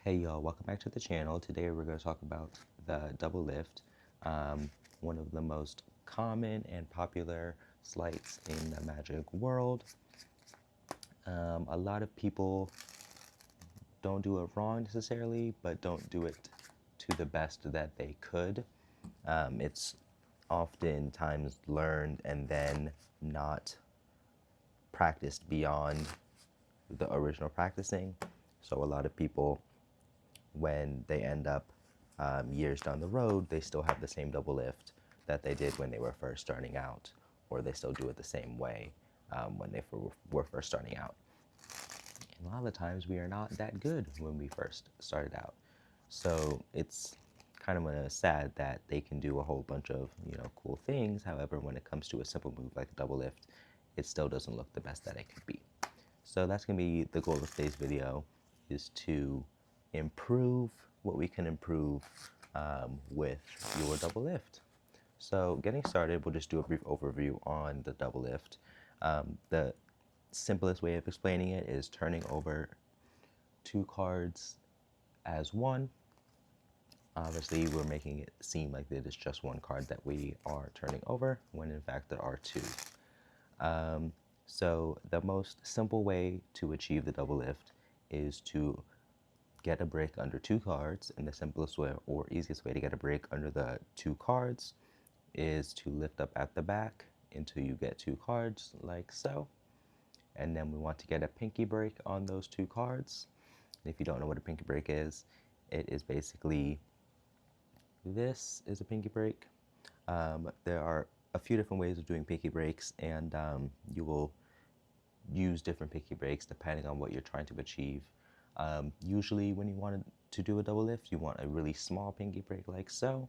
Hey y'all, welcome back to the channel. Today we're going to talk about the double lift, one of the most common and popular sleights in the magic world. A lot of people don't do it wrong necessarily, but don't do it to the best that they could. It's oftentimes learned and then not practiced beyond the original practicing. So a lot of people, when they end up years down the road, they still have the same double lift that they did when they were first starting out, or they still do it the same way when they were first starting out. And a lot of the times we are not that good when we first started out. So it's kind of sad that they can do a whole bunch of cool things. However, when it comes to a simple move like a double lift, it still doesn't look the best that it could be. So that's going to be the goal of today's video, is to improve what we can improve with your double lift. So getting started, we'll just do a brief overview on the double lift. The simplest way of explaining it is turning over two cards as one. Obviously, we're making it seem like it is just one card that we are turning over, when in fact there are two. So the most simple way to achieve the double lift is to get a break under two cards, and the simplest way or easiest way to get a break under the two cards is to lift up at the back until you get two cards, like so. And then we want to get a pinky break on those two cards. And if you don't know what a pinky break is, it is basically, this is a pinky break. There are a few different ways of doing pinky breaks, and you will use different pinky breaks depending on what you're trying to achieve. Usually when you want to do a double lift, you want a really small pinky break like so.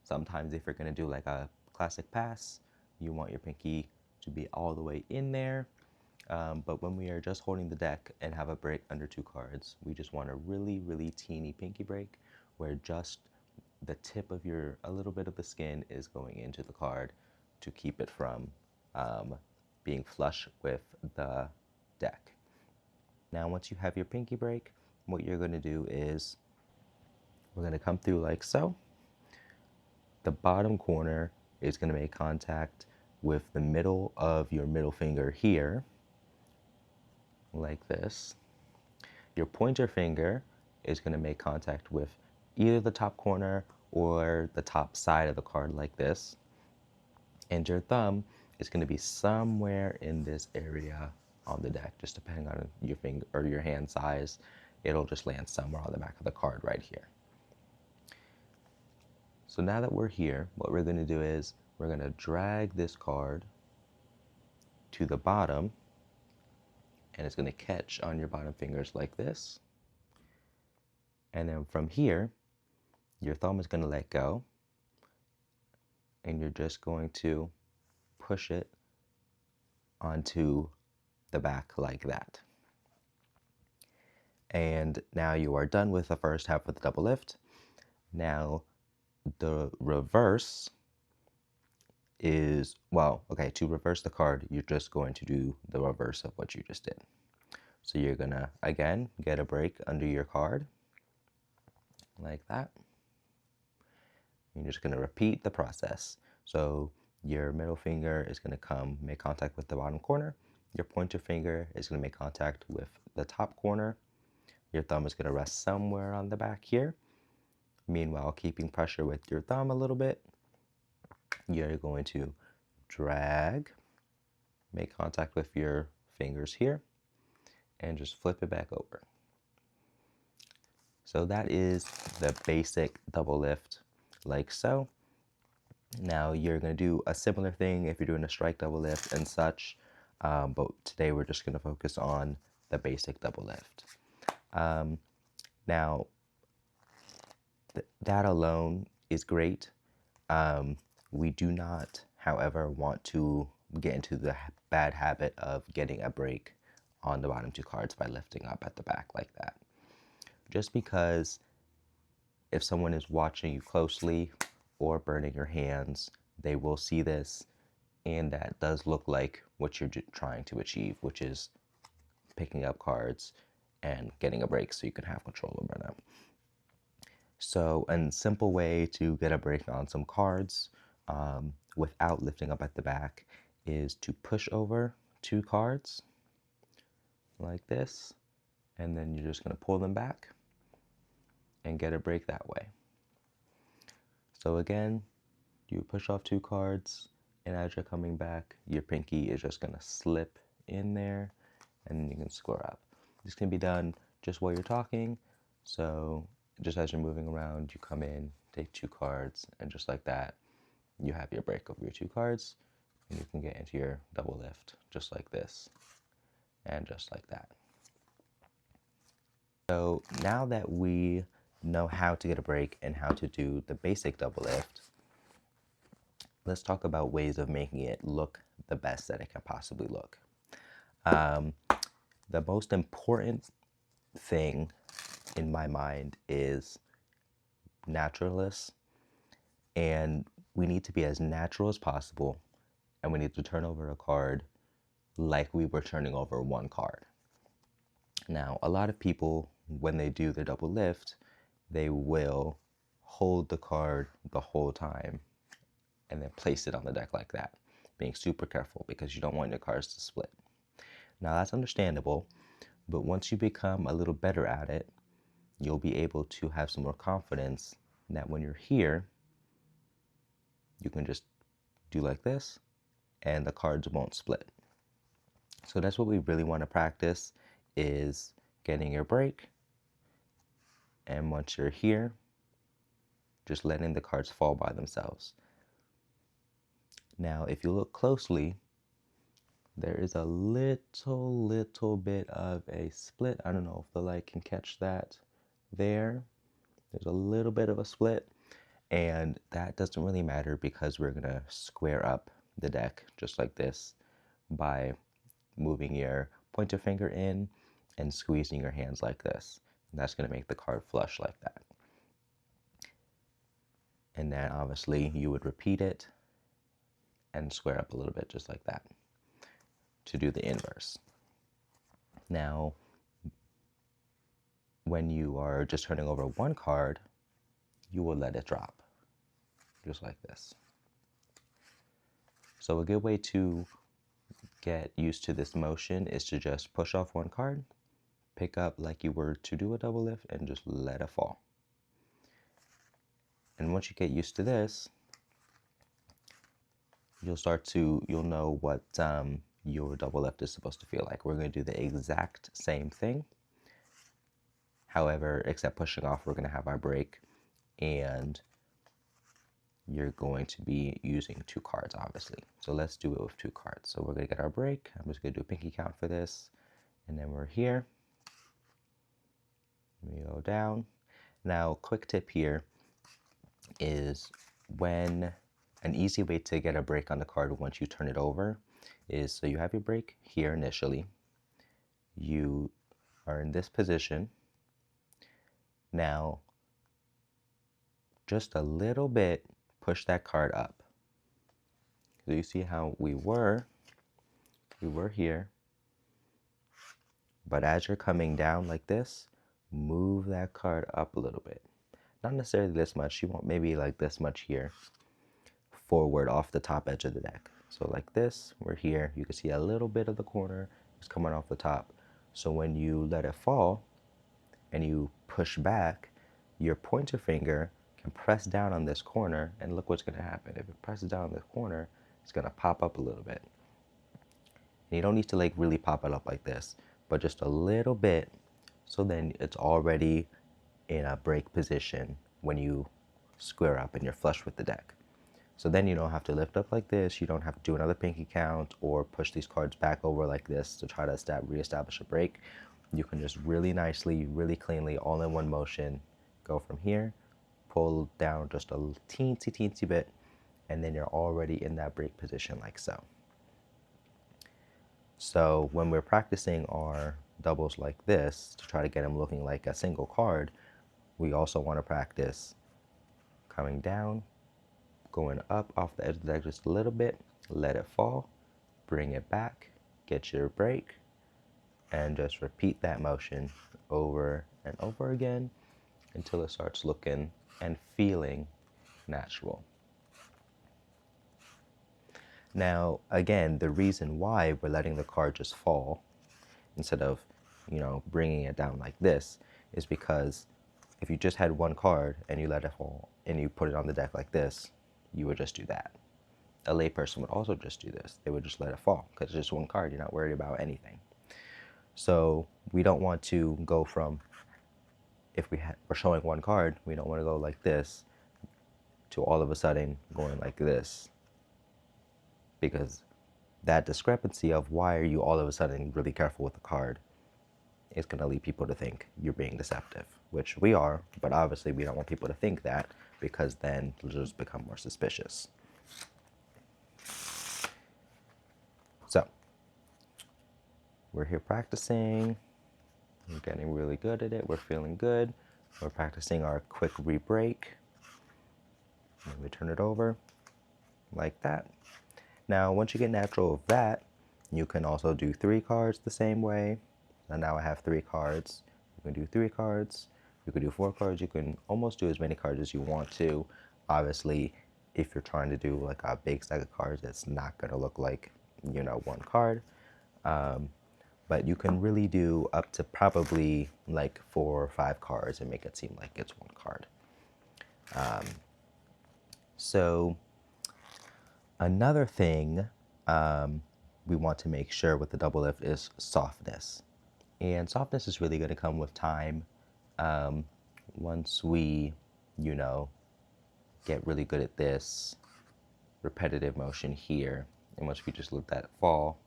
Sometimes if you're going to do like a classic pass, you want your pinky to be all the way in there. But when we are just holding the deck and have a break under two cards, we just want a really, really teeny pinky break where just the tip of a little bit of the skin is going into the card to keep it from being flush with the deck. Now, once you have your pinky break, what you're going to do is we're going to come through like so. The bottom corner is going to make contact with the middle of your middle finger here, like this. Your pointer finger is going to make contact with either the top corner or the top side of the card, like this. And your thumb is going to be somewhere in this area on the deck, just depending on your finger or your hand size. It'll just land somewhere on the back of the card right here. So now that we're here, what we're going to do is we're going to drag this card to the bottom, and it's going to catch on your bottom fingers like this. And then from here, your thumb is going to let go, and you're just going to push it onto the back like that. And now you are done with the first half of the double lift. Now the reverse is, well, okay, to reverse the card, you're just going to do the reverse of what you just did. So you're gonna, again, get a break under your card, like that. You're just gonna repeat the process. So your middle finger is gonna make contact with the bottom corner. Your pointer finger is gonna make contact with the top corner. Your thumb is gonna rest somewhere on the back here. Meanwhile, keeping pressure with your thumb a little bit, you're going to drag, make contact with your fingers here, and just flip it back over. So that is the basic double lift, like so. Now you're going to do a similar thing if you're doing a strike double lift and such, but today we're just going to focus on the basic double lift. Now, that alone is great. We do not, however, want to get into the bad habit of getting a break on the bottom two cards by lifting up at the back like that. Just because if someone is watching you closely or burning your hands, they will see this, and that does look like what you're trying to achieve, which is picking up cards and getting a break so you can have control over them. So a simple way to get a break on some cards without lifting up at the back is to push over 2 cards like this, and then you're just going to pull them back and get a break that way. So again, you push off 2 cards, and as you're coming back, your pinky is just going to slip in there, and then you can square up. This can be done just while you're talking, so just as you're moving around, you come in, take 2 cards, and just like that, you have your break over your 2 cards, and you can get into your double lift just like this, and just like that. So now that we know how to get a break and how to do the basic double lift, let's talk about ways of making it look the best that it can possibly look. The most important thing in my mind is naturalness, and we need to be as natural as possible, and we need to turn over a card like we were turning over 1 card. Now, a lot of people, when they do the double lift, they will hold the card the whole time and then place it on the deck like that, being super careful because you don't want your cards to split. Now, that's understandable, but once you become a little better at it, you'll be able to have some more confidence that when you're here, you can just do like this and the cards won't split. So that's what we really want to practice, is getting your break, and once you're here, just letting the cards fall by themselves. Now, if you look closely, there is a little bit of a split. I don't know if the light can catch that there. There's a little bit of a split, and that doesn't really matter because we're gonna square up the deck just like this by moving your pointer finger in and squeezing your hands like this. And that's gonna make the card flush like that. And then obviously you would repeat it and square up a little bit just like that to do the inverse. Now, when you are just turning over 1 card, you will let it drop, just like this. So a good way to get used to this motion is to just push off 1 card, pick up like you were to do a double lift, and just let it fall. And once you get used to this, you'll know what your double lift is supposed to feel like. We're going to do the exact same thing. However, except pushing off, we're going to have our break, and you're going to be using 2 cards, obviously. So let's do it with 2 cards. So we're going to get our break. I'm just going to do a pinky count for this, and then we're here. We go down. Now, quick tip here is when an easy way to get a break on the card once you turn it over is, so you have your break here initially. You are in this position. Now, just a little bit, push that card up. So you see how we were here, but as you're coming down like this, move that card up a little bit. Not necessarily this much, you want maybe like this much here, forward off the top edge of the deck. So like this, we're here, you can see a little bit of the corner is coming off the top. So when you let it fall and you push back, your pointer finger can press down on this corner, and look what's going to happen. If it presses down on this corner, it's going to pop up a little bit. And you don't need to like really pop it up like this, but just a little bit, so then it's already in a break position when you square up and you're flush with the deck. So then you don't have to lift up like this, you don't have to do another pinky count or push these cards back over like this to try to reestablish a break. You can just really nicely, really cleanly, all in one motion, go from here, pull down just a teensy bit, and then you're already in that break position like so. So when we're practicing our doubles like this, to try to get them looking like a single card, we also want to practice coming down, going up off the edge of the deck just a little bit, let it fall, bring it back, get your break, and just repeat that motion over and over again until it starts looking and feeling natural. Now, again, the reason why we're letting the card just fall instead of, bringing it down like this is because if you just had one card and you let it fall and you put it on the deck like this, you would just do that. A layperson would also just do this. They would just let it fall because it's just one card. You're not worried about anything. So we don't want to go from, if we're showing one card, we don't want to go like this to all of a sudden going like this, because that discrepancy of why are you all of a sudden really careful with the card is going to lead people to think you're being deceptive, which we are, but obviously we don't want people to think that, because then they'll just become more suspicious. So we're here practicing, we're getting really good at it, we're feeling good, we're practicing our quick re-break, and we turn it over like that. Now once you get natural of that, you can also do 3 cards the same way. And now I have 3 cards. You can do 3 cards, you can do 4 cards, you can almost do as many cards as you want to. Obviously, if you're trying to do like a big stack of cards, it's not going to look like, one card. But you can really do up to probably like 4 or 5 cards and make it seem like it's one card. So another thing we want to make sure with the double lift is softness. And softness is really going to come with time. Once we, get really good at this repetitive motion here, and once we just let that fall,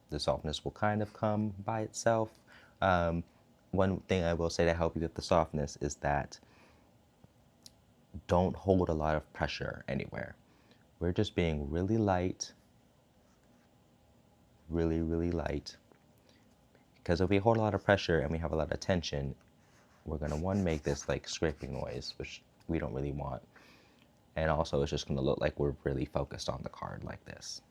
the softness will kind of come by itself. One thing I will say to help you with the softness is that don't hold a lot of pressure anywhere. We're just being really light, really, really light. Because if we hold a lot of pressure and we have a lot of tension, we're going to make this like scraping noise, which we don't really want. And also it's just going to look like we're really focused on the card like this.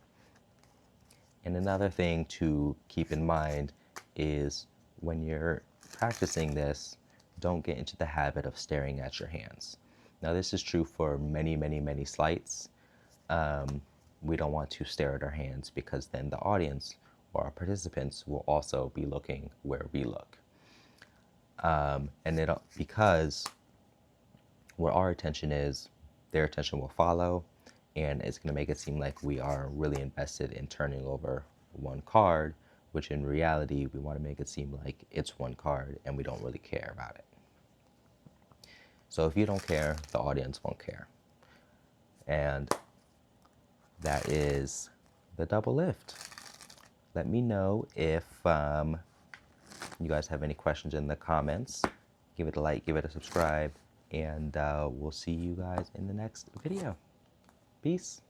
And another thing to keep in mind is when you're practicing this, don't get into the habit of staring at your hands. Now this is true for many, many, many sleights. We don't want to stare at our hands, because then the audience or our participants will also be looking where we look. And because where our attention is, their attention will follow, and it's going to make it seem like we are really invested in turning over one card, which in reality, we want to make it seem like it's one card and we don't really care about it. So if you don't care, the audience won't care. And that is the double lift. Let me know if you guys have any questions in the comments. Give it a like, give it a subscribe, and we'll see you guys in the next video. Peace.